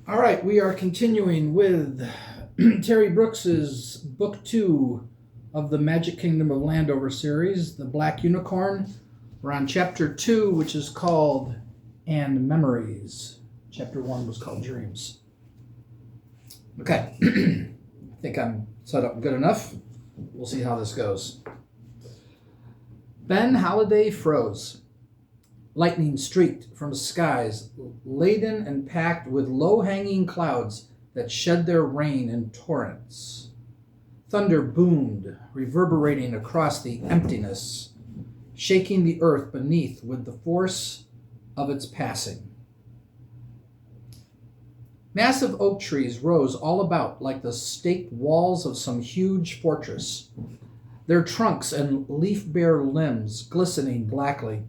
All right, we are continuing with Terry Brooks's book two of the Magic Kingdom of Landover series, The Black Unicorn. We're on chapter two, which is called And Memories. Chapter one was called Dreams. Okay, I think I'm set up good enough. We'll see how this goes. Ben Holiday froze. Lightning streaked from skies laden and packed with low-hanging clouds that shed their rain in torrents. Thunder boomed, reverberating across the emptiness, shaking the earth beneath with the force of its passing. Massive oak trees rose all about like the staked walls of some huge fortress, their trunks and leaf-bare limbs glistening blackly.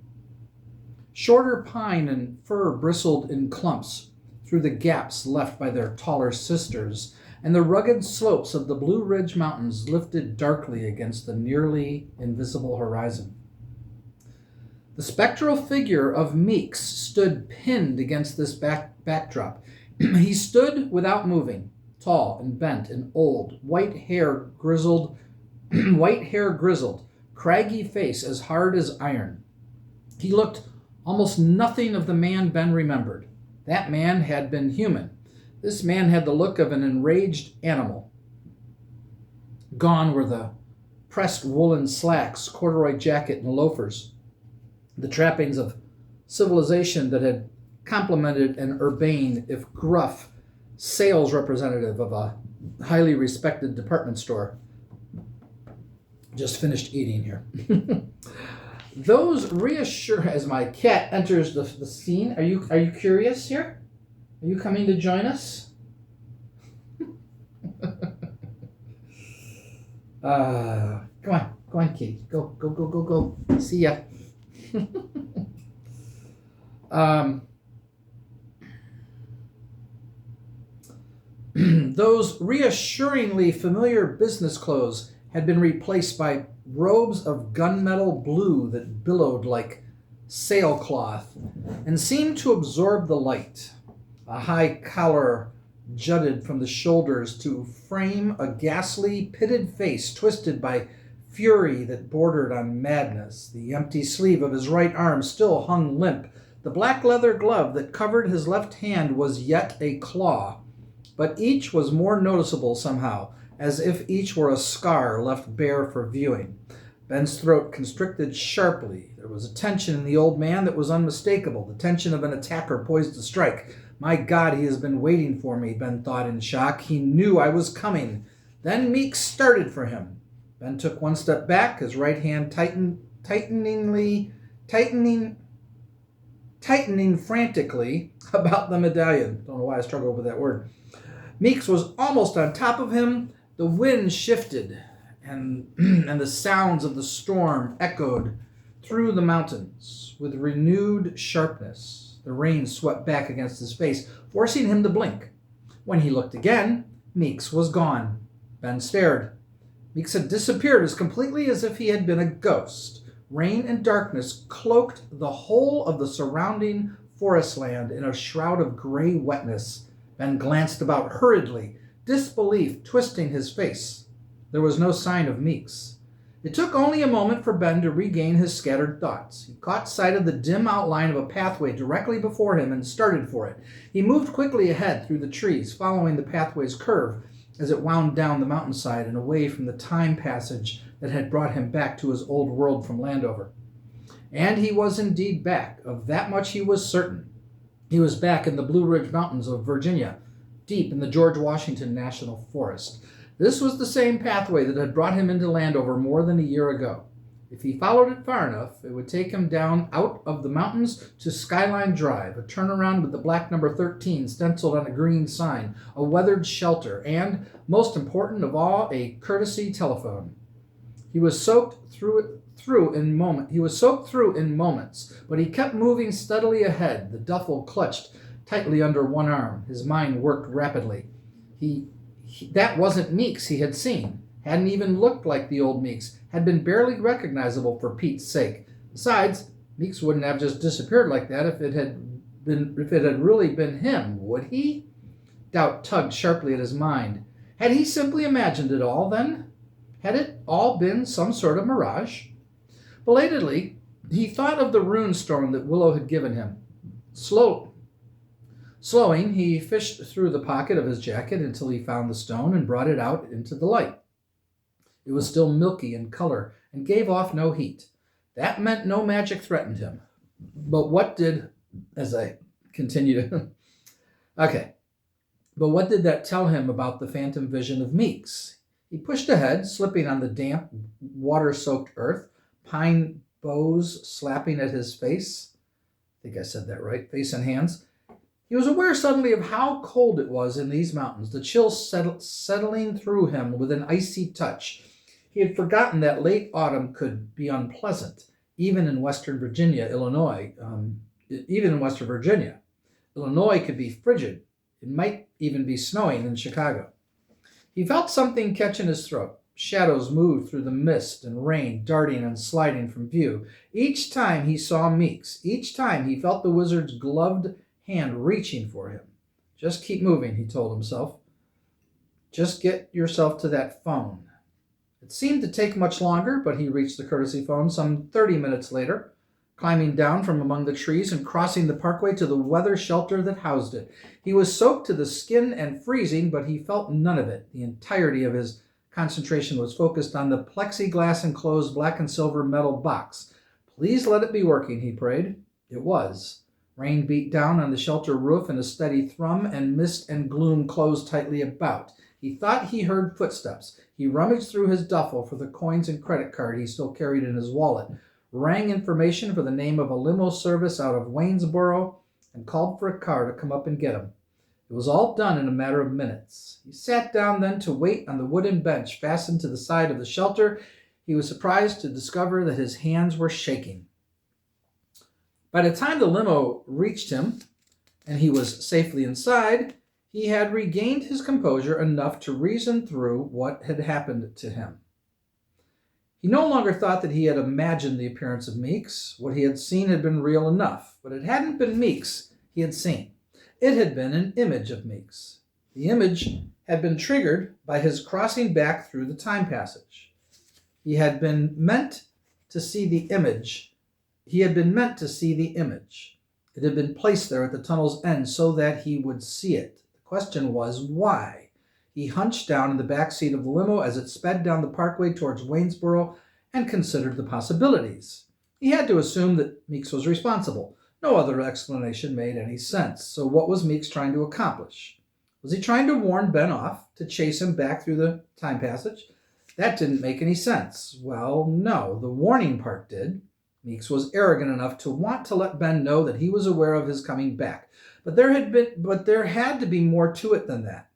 Shorter pine and fir bristled in clumps through the gaps left by their taller sisters, and the rugged slopes of the Blue Ridge Mountains lifted darkly against the nearly invisible horizon. The spectral figure of Meeks stood pinned against this backdrop. He stood without moving, tall and bent and old, white hair grizzled, craggy face as hard as iron. He looked almost nothing of the man Ben remembered. That man had been human. This man had the look of an enraged animal. Gone were the pressed woolen slacks, corduroy jacket, and loafers, the trappings of civilization that had complimented an urbane, if gruff, sales representative of a highly respected department store. Just finished eating here. Those reassure as my cat enters the scene. Are you curious here? Are you coming to join us? Come on, kitty. Go. See ya. Those reassuringly familiar business clothes had been replaced by robes of gunmetal blue that billowed like sailcloth and seemed to absorb the light. A high collar jutted from the shoulders to frame a ghastly, pitted face twisted by fury that bordered on madness. The empty sleeve of his right arm still hung limp. The black leather glove that covered his left hand was yet a claw, but each was more noticeable somehow, as if each were a scar left bare for viewing. Ben's throat constricted sharply. There was a tension in the old man that was unmistakable, the tension of an attacker poised to strike. My God, he has been waiting for me, Ben thought in shock. He knew I was coming. Then Meeks started for him. Ben took one step back, his right hand tightening frantically about the medallion. Don't know why I struggled with that word. Meeks was almost on top of him. The wind shifted, and the sounds of the storm echoed through the mountains with renewed sharpness. The rain swept back against his face, forcing him to blink. When he looked again, Meeks was gone. Ben stared. Meeks had disappeared as completely as if he had been a ghost. Rain and darkness cloaked the whole of the surrounding forest land in a shroud of gray wetness. Ben glanced about hurriedly, disbelief twisting his face. There was no sign of Meeks. It took only a moment for Ben to regain his scattered thoughts. He caught sight of the dim outline of a pathway directly before him and started for it. He moved quickly ahead through the trees, following the pathway's curve as it wound down the mountainside and away from the time passage that had brought him back to his old world from Landover. And he was indeed back. Of that much he was certain. He was back in the Blue Ridge Mountains of Virginia, deep in the George Washington National Forest. This was the same pathway that had brought him into Landover more than a year ago. If he followed it far enough, it would take him down out of the mountains to Skyline Drive, a turnaround with the black number 13 stenciled on a green sign, a weathered shelter, and, most important of all, a courtesy telephone. He was soaked through in moments, but he kept moving steadily ahead, the duffel clutched tightly under one arm. His mind worked rapidly. That wasn't Meeks he had seen. Hadn't even looked like the old Meeks. Had been barely recognizable for Pete's sake. Besides, Meeks wouldn't have just disappeared like that if it had really been him, would he? Doubt tugged sharply at his mind. Had he simply imagined it all, then? Had it all been some sort of mirage? Belatedly, he thought of the rune stone that Willow had given him. Slowing, he fished through the pocket of his jacket until he found the stone and brought it out into the light. It was still milky in color and gave off no heat. That meant no magic threatened him. But what did, as I continue to, okay, but what did that tell him about the phantom vision of Meeks? He pushed ahead, slipping on the damp, water-soaked earth, pine boughs slapping at his face. I think I said that right, face and hands. He was aware suddenly of how cold it was in these mountains, the chill settling through him with an icy touch. He had forgotten that late autumn could be unpleasant, even in Western Virginia, Illinois. Illinois could be frigid. It might even be snowing in Chicago. He felt something catch in his throat. Shadows moved through the mist and rain, darting and sliding from view. Each time he saw Meeks, each time he felt the wizard's gloved hand reaching for him. Just keep moving, he told himself. Just get yourself to that phone. It seemed to take much longer, but he reached the courtesy phone some 30 minutes later, climbing down from among the trees and crossing the parkway to the weather shelter that housed it. He was soaked to the skin and freezing, but he felt none of it. The entirety of his concentration was focused on the plexiglass-enclosed black and silver metal box. Please let it be working, he prayed. It was. Rain beat down on the shelter roof in a steady thrum, and mist and gloom closed tightly about. He thought he heard footsteps. He rummaged through his duffel for the coins and credit card he still carried in his wallet, rang information for the name of a limo service out of Waynesboro, and called for a car to come up and get him. It was all done in a matter of minutes. He sat down then to wait on the wooden bench fastened to the side of the shelter. He was surprised to discover that his hands were shaking. By the time the limo reached him and he was safely inside, he had regained his composure enough to reason through what had happened to him. He no longer thought that he had imagined the appearance of Meeks. What he had seen had been real enough, but it hadn't been Meeks he had seen. It had been an image of Meeks. The image had been triggered by his crossing back through the time passage. He had been meant to see the image. It had been placed there at the tunnel's end so that he would see it. The question was, why? He hunched down in the back seat of the limo as it sped down the parkway towards Waynesboro and considered the possibilities. He had to assume that Meeks was responsible. No other explanation made any sense. So what was Meeks trying to accomplish? Was he trying to warn Ben off, to chase him back through the time passage? That didn't make any sense. Well, no, the warning part did. Meeks was arrogant enough to want to let Ben know that he was aware of his coming back. But there had to be more to it than that.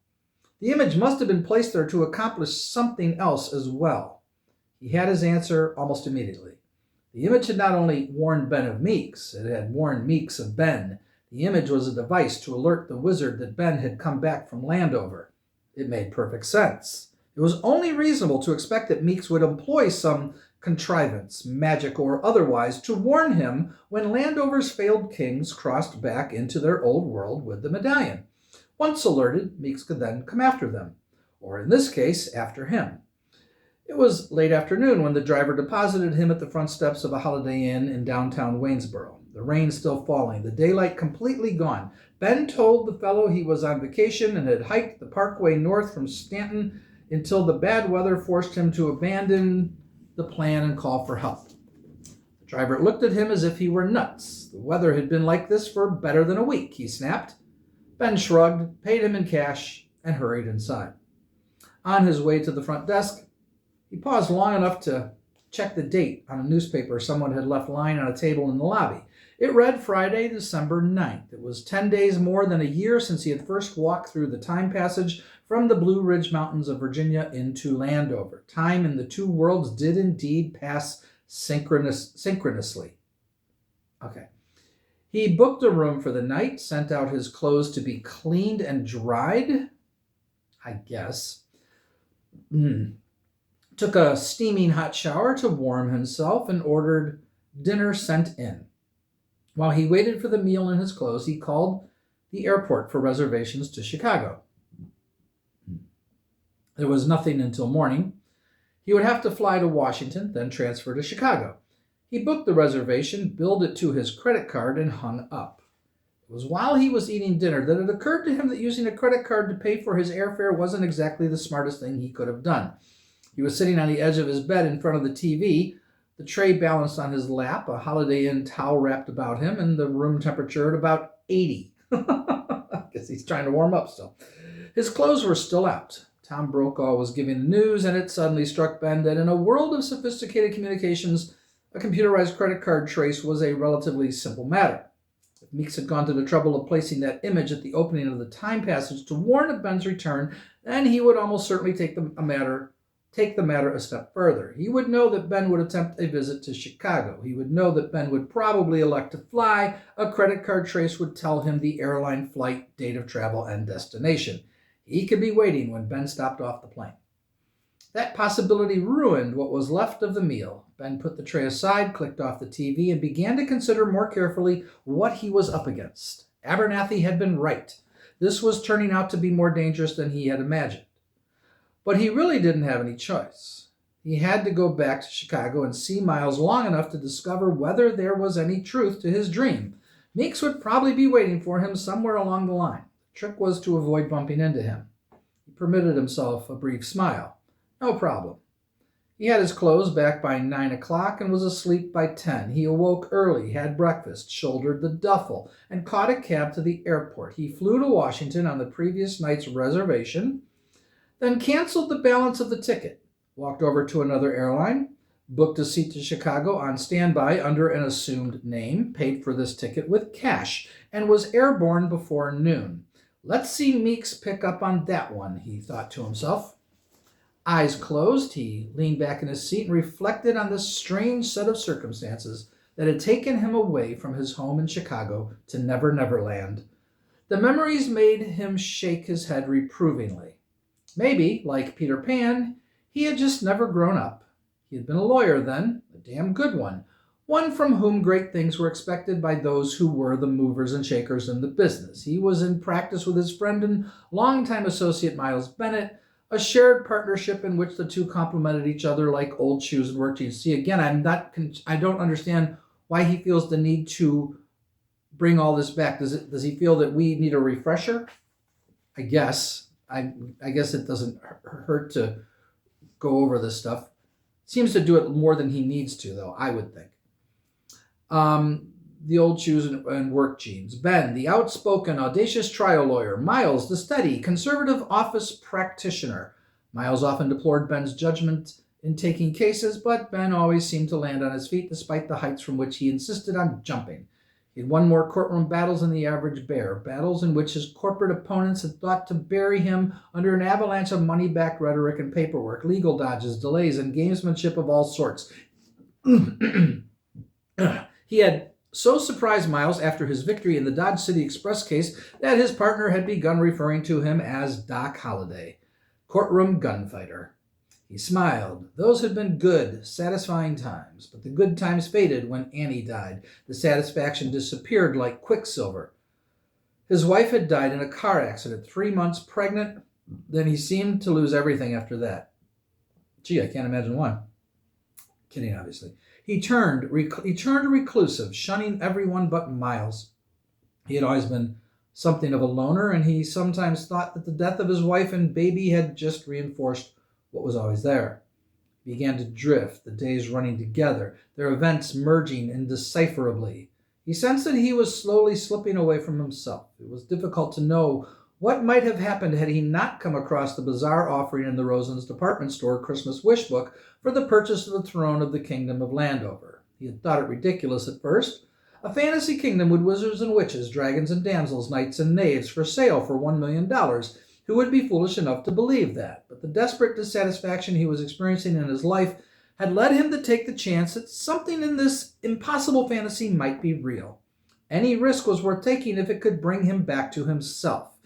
The image must have been placed there to accomplish something else as well. He had his answer almost immediately. The image had not only warned Ben of Meeks, it had warned Meeks of Ben. The image was a device to alert the wizard that Ben had come back from Landover. It made perfect sense. It was only reasonable to expect that Meeks would employ some contrivance, magic or otherwise, to warn him when Landover's failed kings crossed back into their old world with the medallion. Once alerted, Meeks could then come after them, or in this case, after him. It was late afternoon when the driver deposited him at the front steps of a Holiday Inn in downtown Waynesboro. The rain still falling, the daylight completely gone. Ben told the fellow he was on vacation and had hiked the parkway north from Stanton until the bad weather forced him to abandon the plan and call for help. The driver looked at him as if he were nuts. The weather had been like this for better than a week, he snapped. Ben shrugged, paid him in cash, and hurried inside. On his way to the front desk, he paused long enough to check the date on a newspaper someone had left lying on a table in the lobby. It read Friday, December 9th. It was 10 days more than a year since he had first walked through the time passage from the Blue Ridge Mountains of Virginia into Landover. Time in the two worlds did indeed pass synchronously. Okay. He booked a room for the night, sent out his clothes to be cleaned and dried, I guess. Took a steaming hot shower to warm himself and ordered dinner sent in. While he waited for the meal in his clothes, he called the airport for reservations to Chicago. There was nothing until morning. He would have to fly to Washington, then transfer to Chicago. He booked the reservation, billed it to his credit card, and hung up. It was while he was eating dinner that it occurred to him that using a credit card to pay for his airfare wasn't exactly the smartest thing he could have done. He was sitting on the edge of his bed in front of the TV, the tray balanced on his lap, a Holiday Inn towel wrapped about him, and the room temperature at about 80. I guess he's trying to warm up still. His clothes were still out. Tom Brokaw was giving the news, and it suddenly struck Ben that in a world of sophisticated communications, a computerized credit card trace was a relatively simple matter. If Meeks had gone to the trouble of placing that image at the opening of the time passage to warn of Ben's return, then he would almost certainly take the matter a step further. He would know that Ben would attempt a visit to Chicago. He would know that Ben would probably elect to fly. A credit card trace would tell him the airline flight, date of travel, and destination. He could be waiting when Ben stopped off the plane. That possibility ruined what was left of the meal. Ben put the tray aside, clicked off the TV, and began to consider more carefully what he was up against. Abernathy had been right. This was turning out to be more dangerous than he had imagined. But he really didn't have any choice. He had to go back to Chicago and see Miles long enough to discover whether there was any truth to his dream. Meeks would probably be waiting for him somewhere along the line. The trick was to avoid bumping into him. He permitted himself a brief smile. No problem. He had his clothes back by 9 o'clock and was asleep by 10. He awoke early, had breakfast, shouldered the duffel, and caught a cab to the airport. He flew to Washington on the previous night's reservation, then canceled the balance of the ticket, walked over to another airline, booked a seat to Chicago on standby under an assumed name, paid for this ticket with cash, and was airborne before noon. Let's see Meeks pick up on that one, he thought to himself. Eyes closed, he leaned back in his seat and reflected on this strange set of circumstances that had taken him away from his home in Chicago to Never Never Land. The memories made him shake his head reprovingly. Maybe, like Peter Pan, he had just never grown up. He had been a lawyer then, a damn good one from whom great things were expected by those who were the movers and shakers in the business. He was in practice with his friend and longtime associate Miles Bennett, a shared partnership in which the two complemented each other like old shoes and work jeans. See, again, I don't understand why he feels the need to bring all this back. Does he feel that we need a refresher? I guess. I guess it doesn't hurt to go over this stuff. Seems to do it more than he needs to, though, I would think. The old shoes and work jeans. Ben, the outspoken, audacious trial lawyer. Miles, the steady, conservative office practitioner. Miles often deplored Ben's judgment in taking cases, but Ben always seemed to land on his feet despite the heights from which he insisted on jumping. He had won more courtroom battles than the average bear, battles in which his corporate opponents had thought to bury him under an avalanche of money-backed rhetoric and paperwork, legal dodges, delays, and gamesmanship of all sorts. He had so surprised Miles after his victory in the Dodge City Express case that his partner had begun referring to him as Doc Holliday, courtroom gunfighter. He smiled. Those had been good, satisfying times, but the good times faded when Annie died. The satisfaction disappeared like quicksilver. His wife had died in a car accident, 3 months pregnant. Then he seemed to lose everything after that. Gee, I can't imagine why. Kidding, obviously. He turned reclusive, shunning everyone but Miles. He had always been something of a loner, and he sometimes thought that the death of his wife and baby had just reinforced what was always there. He began to drift, the days running together, their events merging indecipherably. He sensed that he was slowly slipping away from himself. It was difficult to know what might have happened had he not come across the bizarre offering in the Rosen's department store Christmas wish book for the purchase of the throne of the Kingdom of Landover. He had thought it ridiculous at first. A fantasy kingdom with wizards and witches, dragons and damsels, knights and knaves for sale for $1 million. Who would be foolish enough to believe that? But the desperate dissatisfaction he was experiencing in his life had led him to take the chance that something in this impossible fantasy might be real. Any risk was worth taking if it could bring him back to himself.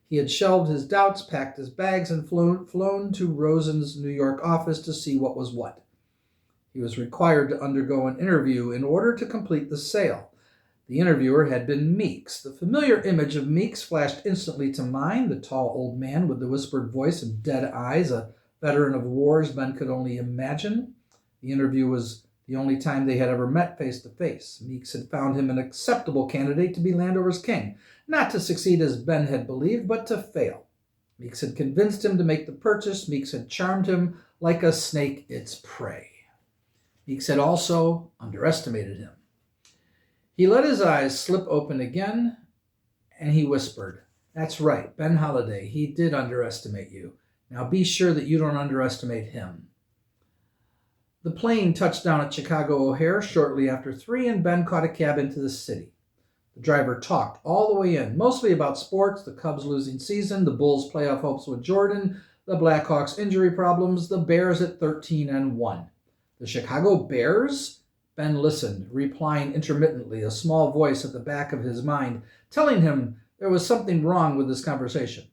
He had shelved his doubts, packed his bags, and flown to Rosen's New York office to see what was what. He was required to undergo an interview in order to complete the sale. The interviewer had been Meeks. The familiar image of Meeks flashed instantly to mind, the tall old man with the whispered voice and dead eyes, a veteran of wars Ben could only imagine. The interview was the only time they had ever met face to face. Meeks had found him an acceptable candidate to be Landover's king, not to succeed as Ben had believed, but to fail. Meeks had convinced him to make the purchase. Meeks had charmed him like a snake its prey. Meeks had also underestimated him. He let his eyes slip open again, and he whispered, "That's right, Ben Holliday, he did underestimate you. Now be sure that you don't underestimate him." The plane touched down at Chicago O'Hare shortly after 3, and Ben caught a cab into the city. The driver talked all the way in, mostly about sports, the Cubs' losing season, the Bulls' playoff hopes with Jordan, the Blackhawks' injury problems, the Bears at 13-1. The Chicago Bears? Ben listened, replying intermittently, a small voice at the back of his mind telling him there was something wrong with this conversation.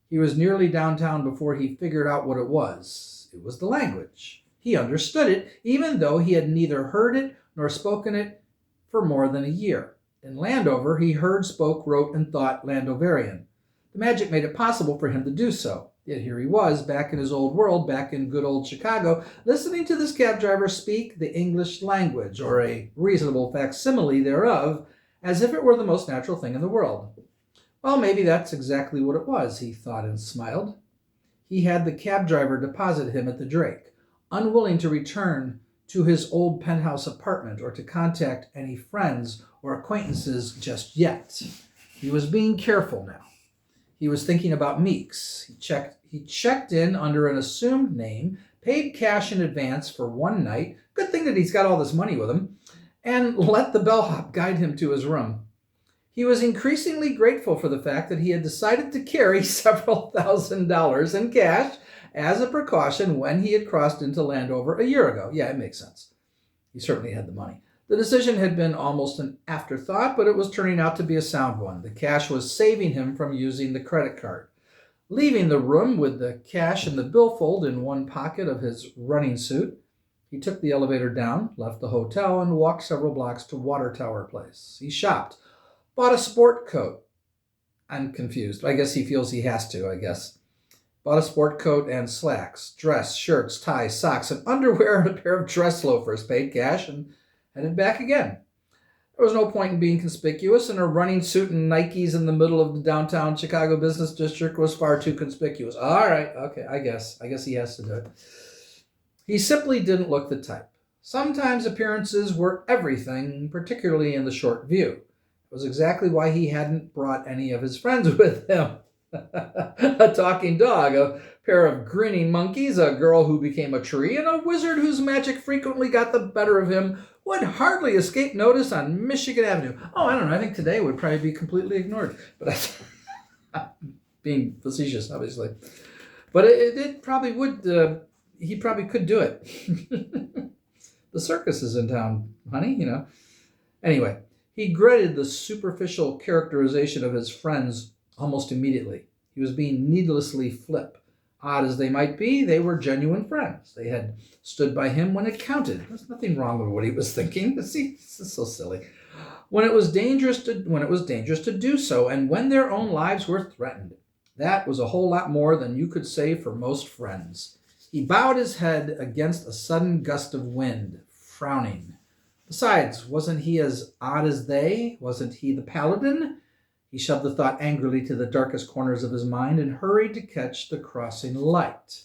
He was nearly downtown before he figured out what it was. It was the language. He understood it, even though he had neither heard it nor spoken it for more than a year. In Landover, he heard, spoke, wrote, and thought Landoverian. The magic made it possible for him to do so. Yet here he was, back in his old world, back in good old Chicago, listening to this cab driver speak the English language, or a reasonable facsimile thereof, as if it were the most natural thing in the world. Well, maybe that's exactly what it was, he thought and smiled. He had the cab driver deposit him at the Drake, unwilling to return to his old penthouse apartment or to contact any friends or acquaintances just yet. He was being careful now. He was thinking about Meeks. He checked in under an assumed name, paid cash in advance for one night, good thing that he's got all this money with him, and let the bellhop guide him to his room. He was increasingly grateful for the fact that he had decided to carry several $1,000s in cash as a precaution when he had crossed into Landover a year ago. Yeah, it makes sense. He certainly had the money. The decision had been almost an afterthought, but it was turning out to be a sound one. The cash was saving him from using the credit card. Leaving the room with the cash and the billfold in one pocket of his running suit, he took the elevator down, left the hotel, and walked several blocks to Water Tower Place. He shopped, bought a sport coat. I'm confused. I guess he feels he has to, Bought a sport coat and slacks, dress, shirts, ties, socks, and underwear and a pair of dress loafers, paid cash, and headed back again. There was no point in being conspicuous, and a running suit and Nikes in the middle of the downtown Chicago business district was far too conspicuous. All right, okay, I guess he has to do it. He simply didn't look the type. Sometimes appearances were everything, particularly in the short view. It was exactly why he hadn't brought any of his friends with him. A talking dog, a pair of grinning monkeys, a girl who became a tree, and a wizard whose magic frequently got the better of him would hardly escape notice on Michigan Avenue. Oh, I don't know. I think today would probably be completely ignored. But being facetious, obviously. But it probably would. He probably could do it. The circus is in town, honey, Anyway, he dreaded the superficial characterization of his friends almost immediately. He was being needlessly flip. Odd as they might be, they were genuine friends. They had stood by him when it counted. There's nothing wrong with what he was thinking. See, this is so silly. When it was dangerous to do so, and when their own lives were threatened. That was a whole lot more than you could say for most friends. He bowed his head against a sudden gust of wind, frowning. Besides, wasn't he as odd as they? Wasn't he the paladin? He shoved the thought angrily to the darkest corners of his mind and hurried to catch the crossing light.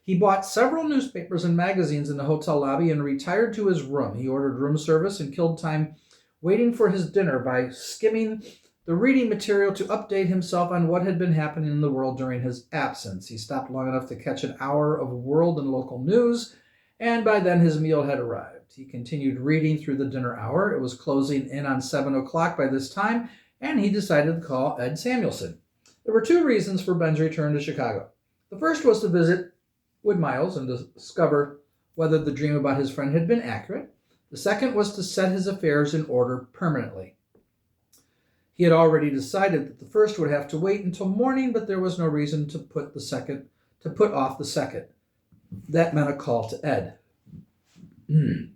He bought several newspapers and magazines in the hotel lobby and retired to his room. He ordered room service and killed time waiting for his dinner by skimming the reading material to update himself on what had been happening in the world during his absence. He stopped long enough to catch an hour of world and local news, and by then his meal had arrived. He continued reading through the dinner hour. It was closing in on 7 o'clock by this time, and he decided to call Ed Samuelson. There were 2 reasons for Ben's return to Chicago. The first was to visit with Miles and discover whether the dream about his friend had been accurate. The second was to set his affairs in order permanently. He had already decided that the first would have to wait until morning, but there was no reason to put off the second. That meant a call to Ed. Man.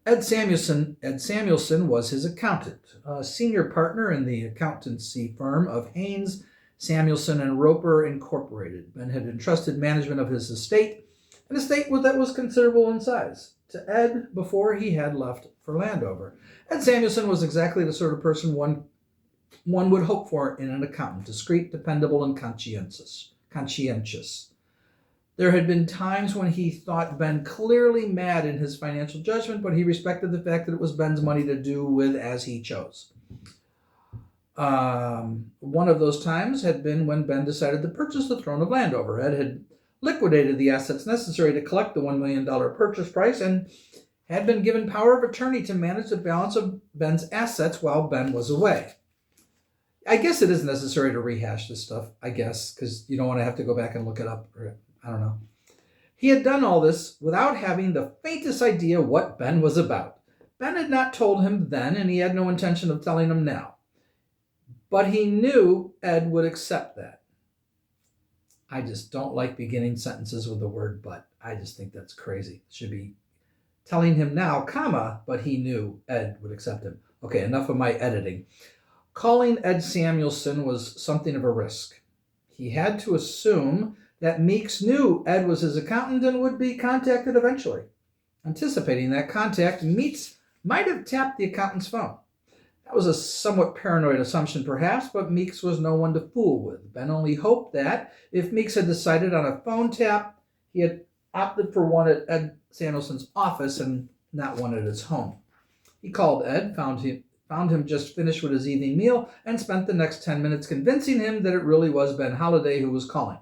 Ed Samuelson was his accountant, a senior partner in the accountancy firm of Haynes, Samuelson and Roper Incorporated. Ben had entrusted management of his estate, an estate that was considerable in size, to Ed before he had left for Landover. Ed Samuelson was exactly the sort of person one would hope for in an accountant: discreet, dependable, and conscientious. There had been times when he thought Ben clearly mad in his financial judgment, but he respected the fact that it was Ben's money to do with as he chose. One of those times had been when Ben decided to purchase the throne of Landover. Ed had liquidated the assets necessary to collect the $1 million purchase price and had been given power of attorney to manage the balance of Ben's assets while Ben was away. I guess it is necessary to rehash this stuff, because you don't want to have to go back and look it up. Or, I don't know. He had done all this without having the faintest idea what Ben was about. Ben had not told him then, and he had no intention of telling him now. But he knew Ed would accept that. I just don't like beginning sentences with the word but. I just think that's crazy. It should be telling him now, but he knew Ed would accept him. Okay, enough of my editing. Calling Ed Samuelson was something of a risk. He had to assume that Meeks knew Ed was his accountant and would be contacted eventually. Anticipating that contact, Meeks might have tapped the accountant's phone. That was a somewhat paranoid assumption, perhaps, but Meeks was no one to fool with. Ben only hoped that, if Meeks had decided on a phone tap, he had opted for one at Ed Samuelson's office and not one at his home. He called Ed, found him just finished with his evening meal, and spent the next 10 minutes convincing him that it really was Ben Holliday who was calling.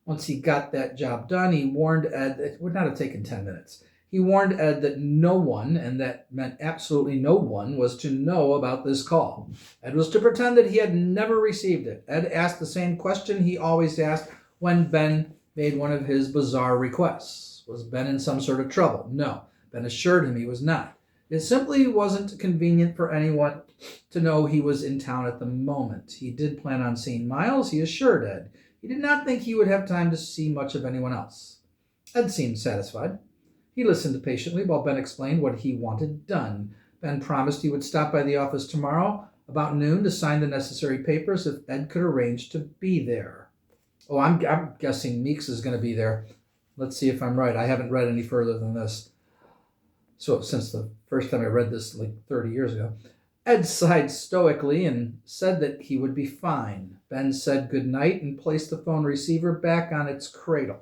Once he got that job done, he warned Ed that it would not have taken 10 minutes. He warned Ed that no one, and that meant absolutely no one, was to know about this call. Ed was to pretend that he had never received it. Ed asked the same question he always asked when Ben made one of his bizarre requests. Was Ben in some sort of trouble? No. Ben assured him he was not. It simply wasn't convenient for anyone to know he was in town at the moment. He did plan on seeing Miles, he assured Ed. He did not think he would have time to see much of anyone else. Ed seemed satisfied. He listened patiently while Ben explained what he wanted done. Ben promised he would stop by the office tomorrow about noon to sign the necessary papers if Ed could arrange to be there. Oh, I'm guessing Meeks is going to be there. Let's see if I'm right. I haven't read any further than this. So since the first time I read this like 30 years ago. Ed sighed stoically and said that he would be fine. Ben said good night and placed the phone receiver back on its cradle.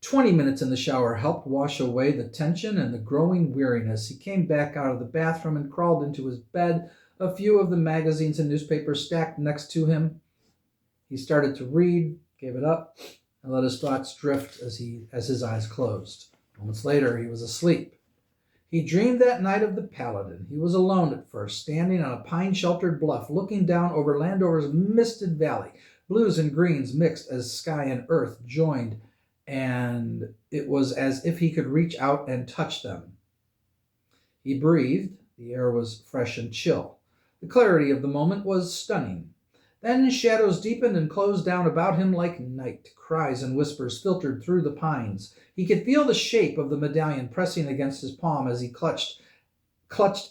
20 minutes in the shower helped wash away the tension and the growing weariness. He came back out of the bathroom and crawled into his bed, a few of the magazines and newspapers stacked next to him. He started to read, gave it up, and let his thoughts drift as his eyes closed. Moments later, he was asleep. He dreamed that night of the Paladin. He was alone at first, standing on a pine-sheltered bluff, looking down over Landover's misted valley. Blues and greens mixed as sky and earth joined, and it was as if he could reach out and touch them. He breathed. The air was fresh and chill. The clarity of the moment was stunning. Then shadows deepened and closed down about him like night. Cries and whispers filtered through the pines. He could feel the shape of the medallion pressing against his palm as he clutched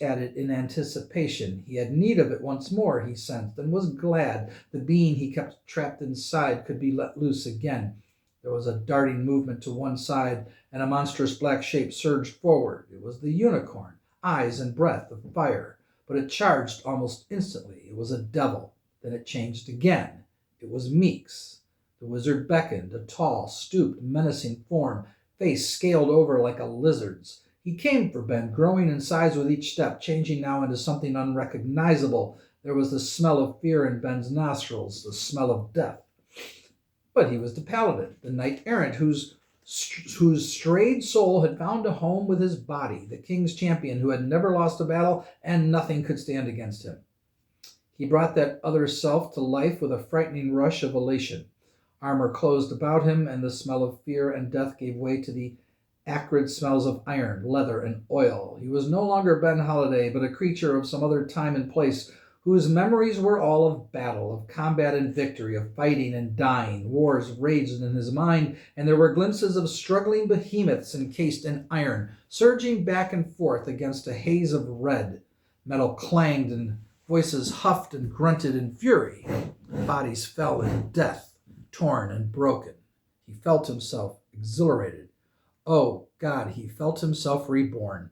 at it in anticipation. He had need of it once more, he sensed, and was glad the being he kept trapped inside could be let loose again. There was a darting movement to one side, and a monstrous black shape surged forward. It was the unicorn, eyes and breath of fire, but it charged almost instantly. It was a devil. Then it changed again. It was Meeks. The wizard beckoned, a tall, stooped, menacing form, face scaled over like a lizard's. He came for Ben, growing in size with each step, changing now into something unrecognizable. There was the smell of fear in Ben's nostrils, the smell of death. But he was the Paladin, the knight-errant whose strayed soul had found a home with his body, the king's champion who had never lost a battle and nothing could stand against him. He brought that other self to life with a frightening rush of elation. Armor closed about him, and the smell of fear and death gave way to the acrid smells of iron, leather, and oil. He was no longer Ben Holliday, but a creature of some other time and place whose memories were all of battle, of combat and victory, of fighting and dying. Wars raged in his mind, and there were glimpses of struggling behemoths encased in iron, surging back and forth against a haze of red. Metal clanged, and voices huffed and grunted in fury. Bodies fell in death, torn and broken. He felt himself exhilarated. Oh, God, he felt himself reborn.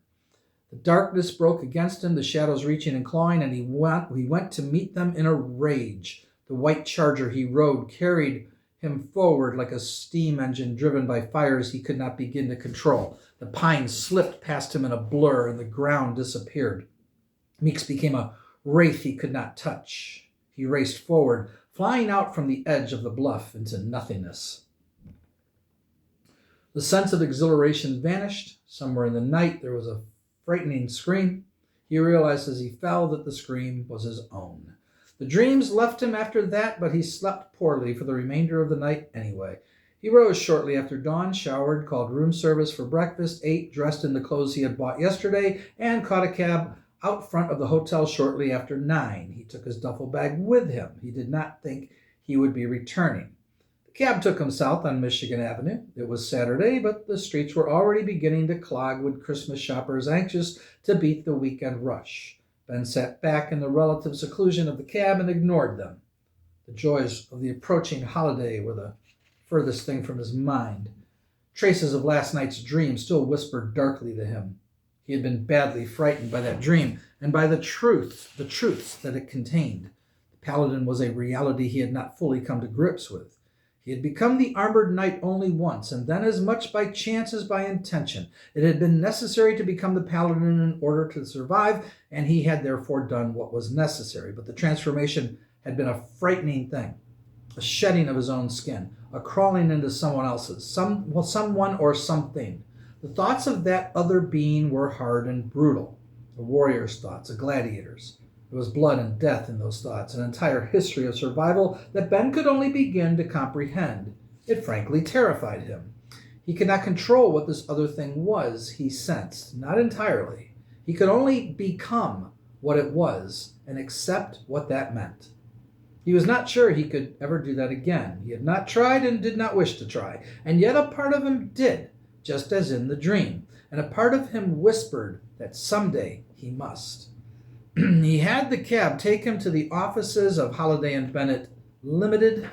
The darkness broke against him, the shadows reaching and clawing, and he went to meet them in a rage. The white charger he rode carried him forward like a steam engine driven by fires he could not begin to control. The pines slipped past him in a blur, and the ground disappeared. Meeks became a wraith he could not touch. He raced forward, flying out from the edge of the bluff into nothingness. The sense of exhilaration vanished. Somewhere in the night there was a frightening scream. He realized as he fell that the scream was his own. The dreams left him after that, but he slept poorly for the remainder of the night anyway. He rose shortly after dawn, showered, called room service for breakfast, ate, dressed in the clothes he had bought yesterday, and caught a cab out front of the hotel shortly after 9. He took his duffel bag with him. He did not think he would be returning. The cab took him south on Michigan Avenue. It was Saturday, but the streets were already beginning to clog with Christmas shoppers anxious to beat the weekend rush. Ben sat back in the relative seclusion of the cab and ignored them. The joys of the approaching holiday were the furthest thing from his mind. Traces of last night's dream still whispered darkly to him. He had been badly frightened by that dream and by the truths that it contained. The paladin was a reality he had not fully come to grips with. He had become the armored knight only once, and then as much by chance as by intention. It had been necessary to become the paladin in order to survive, and he had therefore done what was necessary. But the transformation had been a frightening thing, a shedding of his own skin, a crawling into someone else's, someone or something. The thoughts of that other being were hard and brutal, a warrior's thoughts, a gladiator's. There was blood and death in those thoughts, an entire history of survival that Ben could only begin to comprehend. It frankly terrified him. He could not control what this other thing was, he sensed, not entirely. He could only become what it was and accept what that meant. He was not sure he could ever do that again. He had not tried and did not wish to try, and yet a part of him did, just as in the dream, and a part of him whispered that someday he must. He had the cab take him to the offices of Holliday and Bennett Limited.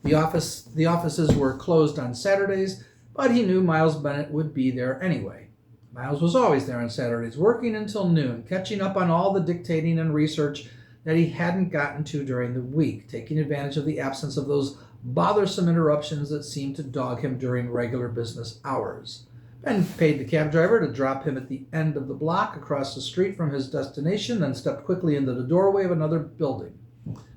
The offices were closed on Saturdays, but he knew Miles Bennett would be there anyway. Miles was always there on Saturdays, working until noon, catching up on all the dictating and research that he hadn't gotten to during the week, taking advantage of the absence of those bothersome interruptions that seemed to dog him during regular business hours. Ben paid the cab driver to drop him at the end of the block across the street from his destination, then stepped quickly into the doorway of another building.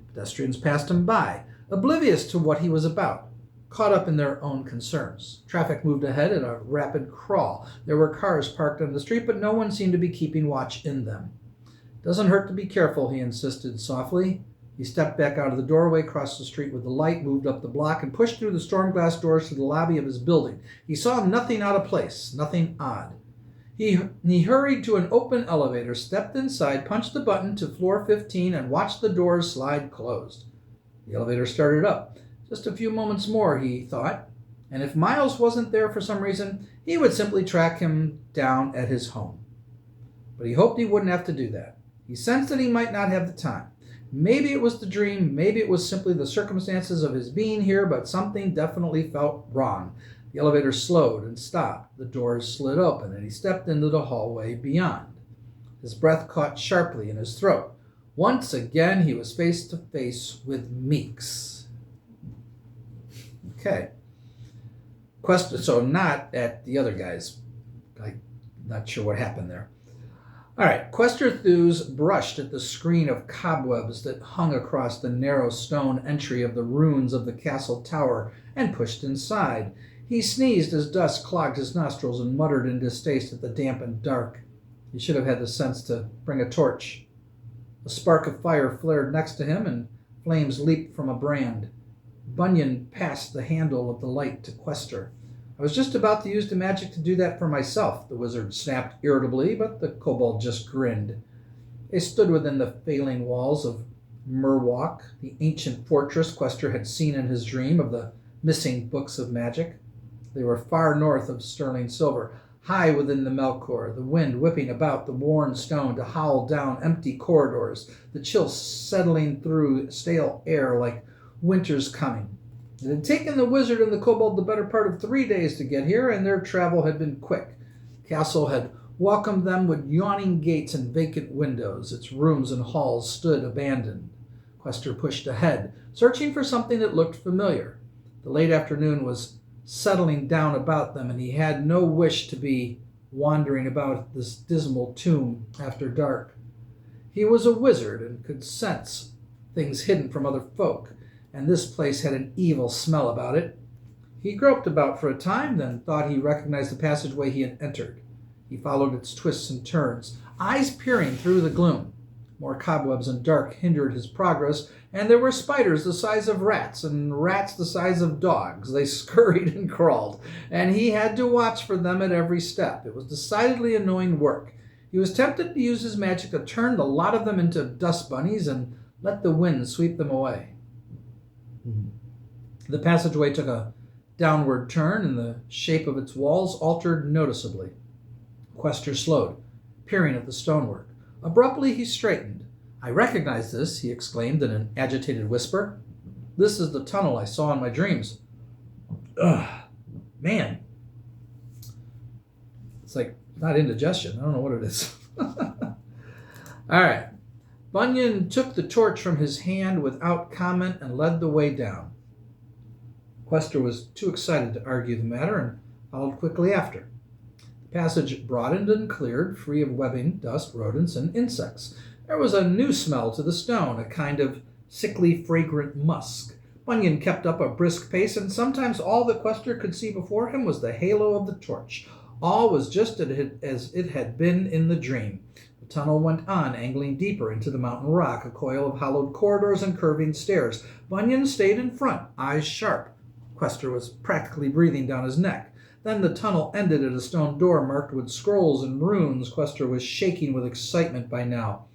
Pedestrians passed him by, oblivious to what he was about, caught up in their own concerns. Traffic moved ahead at a rapid crawl. There were cars parked on the street, but no one seemed to be keeping watch in them. "Doesn't hurt to be careful," he insisted softly. He stepped back out of the doorway, crossed the street with the light, moved up the block, and pushed through the storm glass doors to the lobby of his building. He saw nothing out of place, nothing odd. He hurried to an open elevator, stepped inside, punched the button to floor 15, and watched the doors slide closed. The elevator started up. Just a few moments more, he thought, and if Miles wasn't there for some reason, he would simply track him down at his home. But he hoped he wouldn't have to do that. He sensed that he might not have the time. Maybe it was the dream, maybe it was simply the circumstances of his being here, but something definitely felt wrong. The elevator slowed and stopped. The doors slid open, and he stepped into the hallway beyond. His breath caught sharply in his throat. Once again, he was face to face with Meeks. Okay. So not at the other guys. I'm not sure what happened there. All right, Quester Thews brushed at the screen of cobwebs that hung across the narrow stone entry of the ruins of the castle tower and pushed inside. He sneezed as dust clogged his nostrils and muttered in distaste at the damp and dark. He should have had the sense to bring a torch. A spark of fire flared next to him, and flames leaped from a brand. Bunyan passed the handle of the light to Quester. "I was just about to use the magic to do that for myself," the wizard snapped irritably, but the kobold just grinned. They stood within the failing walls of Murwalk, the ancient fortress Questor had seen in his dream of the missing books of magic. They were far north of sterling silver, high within the Melkor, the wind whipping about the worn stone to howl down empty corridors, the chill settling through stale air like winter's coming. It had taken the wizard and the kobold the better part of 3 days to get here, and their travel had been quick. The castle had welcomed them with yawning gates and vacant windows. Its rooms and halls stood abandoned. Questor pushed ahead, searching for something that looked familiar. The late afternoon was settling down about them, and he had no wish to be wandering about this dismal tomb after dark. He was a wizard and could sense things hidden from other folk, and this place had an evil smell about it. He groped about for a time, then thought he recognized the passageway he had entered. He followed its twists and turns, eyes peering through the gloom. More cobwebs and dark hindered his progress, and there were spiders the size of rats, and rats the size of dogs. They scurried and crawled, and he had to watch for them at every step. It was decidedly annoying work. He was tempted to use his magic to turn the lot of them into dust bunnies and let the wind sweep them away. The passageway took a downward turn, and the shape of its walls altered noticeably. Questor slowed, peering at the stonework. Abruptly he straightened. "I recognize this," he exclaimed in an agitated whisper. "This is the tunnel I saw in my dreams." Ugh, man. It's like not indigestion. I don't know what it is. All right. Bunyan took the torch from his hand without comment and led the way down. Questor was too excited to argue the matter and followed quickly after. The passage broadened and cleared, free of webbing, dust, rodents, and insects. There was a new smell to the stone, a kind of sickly, fragrant musk. Bunyan kept up a brisk pace, and sometimes all that Questor could see before him was the halo of the torch. All was just as it had been in the dream. The tunnel went on, angling deeper into the mountain rock, a coil of hollowed corridors and curving stairs. Bunyan stayed in front, eyes sharp. Questor was practically breathing down his neck. Then the tunnel ended at a stone door marked with scrolls and runes. Questor was shaking with excitement by now.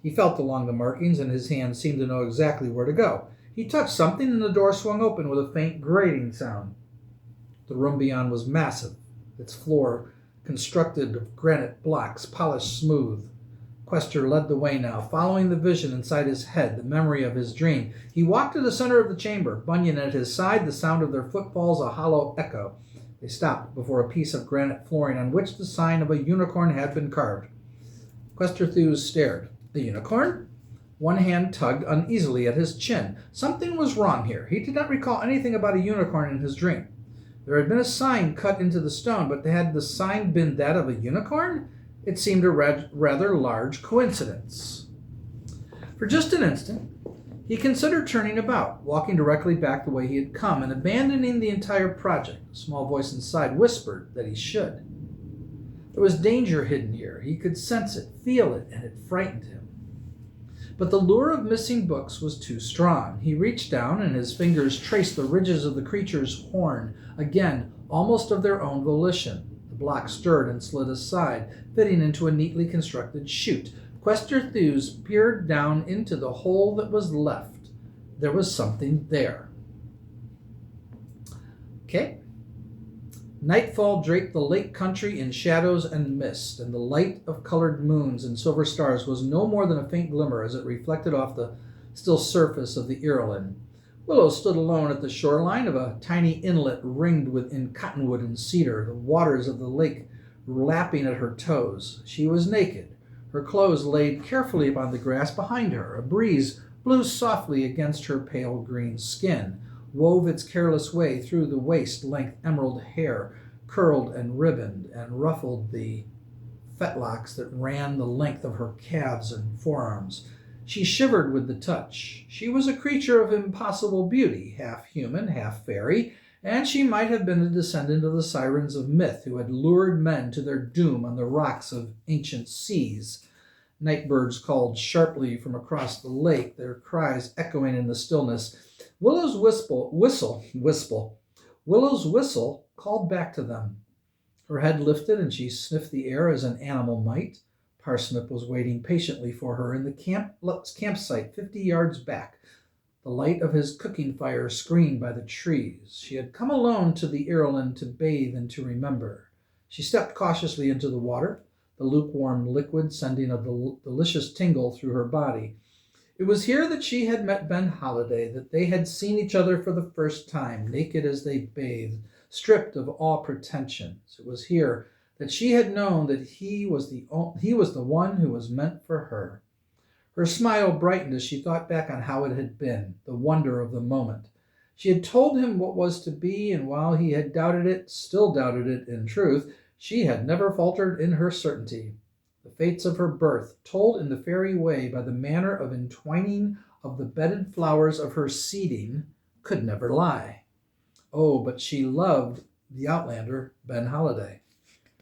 He felt along the markings, and his hand seemed to know exactly where to go. He touched something, and the door swung open with a faint grating sound. The room beyond was massive, its floor constructed of granite blocks, polished smooth. Questor led the way now, following the vision inside his head, the memory of his dream. He walked to the center of the chamber, Bunyan at his side, the sound of their footfalls a hollow echo. They stopped before a piece of granite flooring on which the sign of a unicorn had been carved. Questor Thewes stared. The unicorn? One hand tugged uneasily at his chin. Something was wrong here. He did not recall anything about a unicorn in his dream. There had been a sign cut into the stone, but had the sign been that of a unicorn? It seemed a rather large coincidence. For just an instant, he considered turning about, walking directly back the way he had come, and abandoning the entire project. A small voice inside whispered that he should. There was danger hidden here. He could sense it, feel it, and it frightened him. But the lure of missing books was too strong. He reached down, and his fingers traced the ridges of the creature's horn, again, almost of their own volition. The block stirred and slid aside, fitting into a neatly constructed chute. Questor Thewes peered down into the hole that was left. There was something there. Okay. Nightfall draped the lake country in shadows and mist, and the light of colored moons and silver stars was no more than a faint glimmer as it reflected off the still surface of the Irelyn. Willow stood alone at the shoreline of a tiny inlet ringed in cottonwood and cedar, the waters of the lake lapping at her toes. She was naked, her clothes laid carefully upon the grass behind her. A breeze blew softly against her pale green skin, wove its careless way through the waist-length emerald hair, curled and ribboned, and ruffled the fetlocks that ran the length of her calves and forearms. She shivered with the touch. She was a creature of impossible beauty, half human, half fairy, and she might have been a descendant of the sirens of myth who had lured men to their doom on the rocks of ancient seas. Night birds called sharply from across the lake, their cries echoing in the stillness. Willow's whistle called back to them. Her head lifted, and she sniffed the air as an animal might. Parsnip was waiting patiently for her in the campsite 50 yards back, the light of his cooking fire screened by the trees. She had come alone to the Irulan to bathe and to remember. She stepped cautiously into the water, the lukewarm liquid sending a delicious tingle through her body. It was here that she had met Ben Holliday, that they had seen each other for the first time, naked as they bathed, stripped of all pretensions. It was here that she had known that he was the one who was meant for her. Her smile brightened as she thought back on how it had been, the wonder of the moment. She had told him what was to be, and while he had doubted it, still doubted it in truth, she had never faltered in her certainty. The fates of her birth, told in the fairy way by the manner of entwining of the bedded flowers of her seeding, could never lie. Oh, but she loved the outlander, Ben Holliday.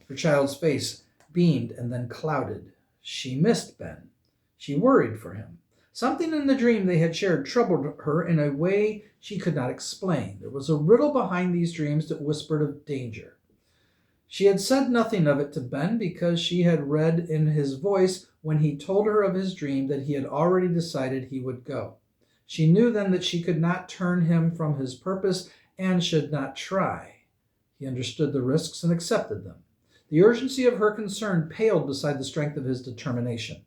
Her child's face beamed and then clouded. She missed Ben. She worried for him. Something in the dream they had shared troubled her in a way she could not explain. There was a riddle behind these dreams that whispered of danger. She had said nothing of it to Ben because she had read in his voice when he told her of his dream that he had already decided he would go. She knew then that she could not turn him from his purpose and should not try. He understood the risks and accepted them. The urgency of her concern paled beside the strength of his determination.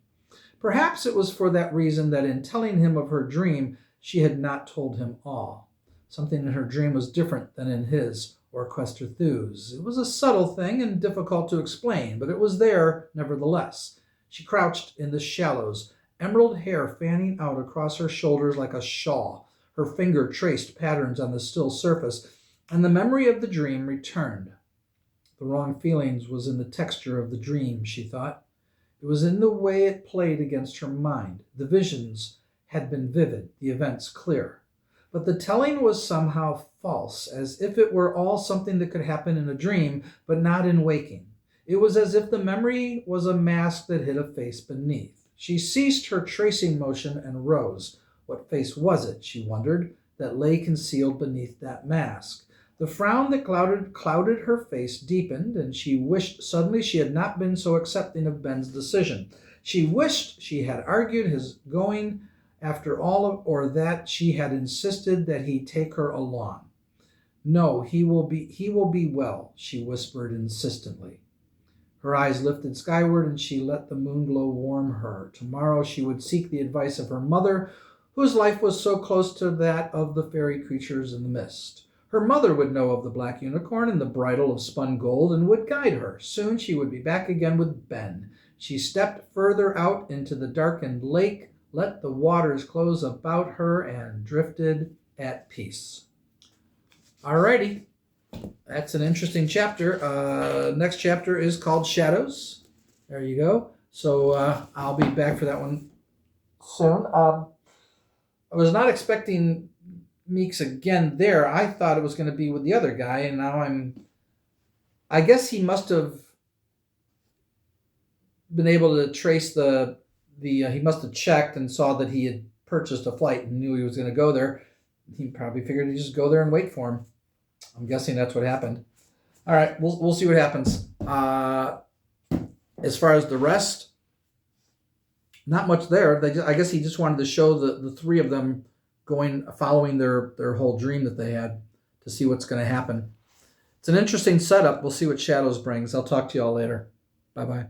Perhaps it was for that reason that in telling him of her dream, she had not told him all. Something in her dream was different than in his or Quester Thu's. It was a subtle thing and difficult to explain, but it was there nevertheless. She crouched in the shallows, emerald hair fanning out across her shoulders like a shawl. Her finger traced patterns on the still surface, and the memory of the dream returned. The wrong feelings was in the texture of the dream, she thought. It was in the way it played against her mind. The visions had been vivid, the events clear. But the telling was somehow false, as if it were all something that could happen in a dream, but not in waking. It was as if the memory was a mask that hid a face beneath. She ceased her tracing motion and rose. What face was it, she wondered, that lay concealed beneath that mask? The frown that clouded her face deepened, and she wished suddenly she had not been so accepting of Ben's decision. She wished she had argued his going after all, or that she had insisted that he take her along. No, he will be well, she whispered insistently. Her eyes lifted skyward, and she let the moonglow warm her. Tomorrow she would seek the advice of her mother, whose life was so close to that of the fairy creatures in the mist. Her mother would know of the black unicorn and the bridle of spun gold and would guide her. Soon she would be back again with Ben. She stepped further out into the darkened lake, let the waters close about her, and drifted at peace. Alrighty, that's an interesting chapter. Next chapter is called Shadows. There you go. So I'll be back for that one soon. I was not expecting Meeks again there. I thought it was going to be with the other guy, and now I guess he must have been able to trace he must have checked and saw that he had purchased a flight and knew he was going to go there. He probably figured he'd just go there and wait for him. I'm guessing that's what happened. All right, we'll see what happens. As far as the rest, not much there. I guess he just wanted to show the three of them following their whole dream that they had to see what's going to happen. It's an interesting setup. We'll see what Shadows brings. I'll talk to you all later. Bye-bye.